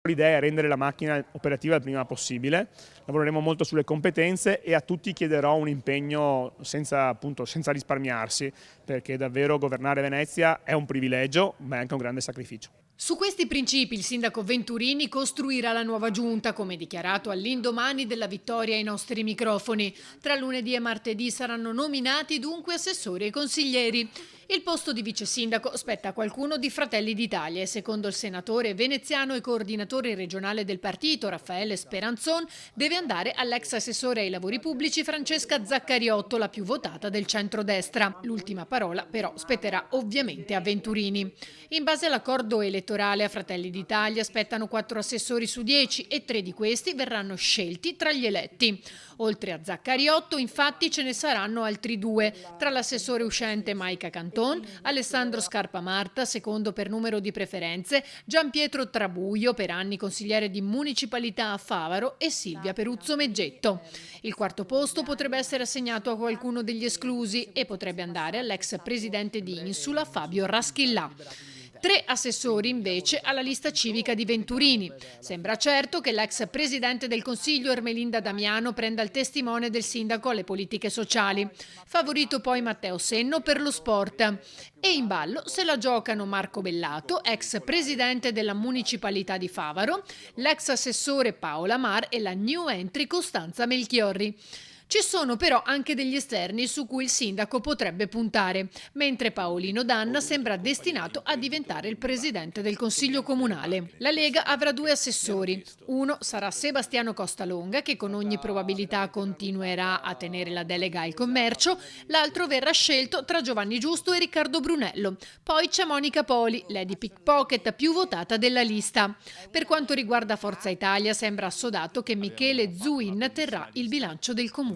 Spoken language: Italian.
L'idea è rendere la macchina operativa il prima possibile, lavoreremo molto sulle competenze e a tutti chiederò un impegno senza risparmiarsi, perché davvero governare Venezia è un privilegio, ma è anche un grande sacrificio. Su questi principi il sindaco Venturini costruirà la nuova giunta, come dichiarato all'indomani della vittoria ai nostri microfoni. Tra lunedì e martedì saranno nominati dunque assessori e consiglieri. Il posto di vice sindaco spetta a qualcuno di Fratelli d'Italia e secondo il senatore veneziano e coordinatore regionale del partito Raffaele Speranzon deve andare all'ex assessore ai lavori pubblici Francesca Zaccariotto, la più votata del centrodestra. L'ultima parola però spetterà ovviamente a Venturini. In base all'accordo elettorale a Fratelli d'Italia spettano 4 assessori su 10 e 3 di questi verranno scelti tra gli eletti. Oltre a Zaccariotto, infatti, ce ne saranno altri 2, tra l'assessore uscente Maica Canton, Alessandro Scarpa-Marta, secondo per numero di preferenze, Gianpietro Trabuio, per anni consigliere di municipalità a Favaro, e Silvia Peruzzo Meggetto. Il quarto posto potrebbe essere assegnato a qualcuno degli esclusi e potrebbe andare all'ex presidente di Insula Fabio Raschillà. 3 assessori invece alla lista civica di Venturini. Sembra certo che l'ex presidente del Consiglio Ermelinda Damiano prenda il testimone del sindaco alle politiche sociali. Favorito poi Matteo Senno per lo sport. E in ballo se la giocano Marco Bellato, ex presidente della municipalità di Favaro, l'ex assessore Paola Mar e la new entry Costanza Melchiorri. Ci sono però anche degli esterni su cui il sindaco potrebbe puntare, mentre Paolino Danna sembra destinato a diventare il presidente del Consiglio Comunale. La Lega avrà 2 assessori. Uno sarà Sebastiano Costalonga, che con ogni probabilità continuerà a tenere la delega al commercio, l'altro verrà scelto tra Giovanni Giusto e Riccardo Brunello. Poi c'è Monica Poli, lady pickpocket più votata della lista. Per quanto riguarda Forza Italia, sembra assodato che Michele Zuin terrà il bilancio del comune.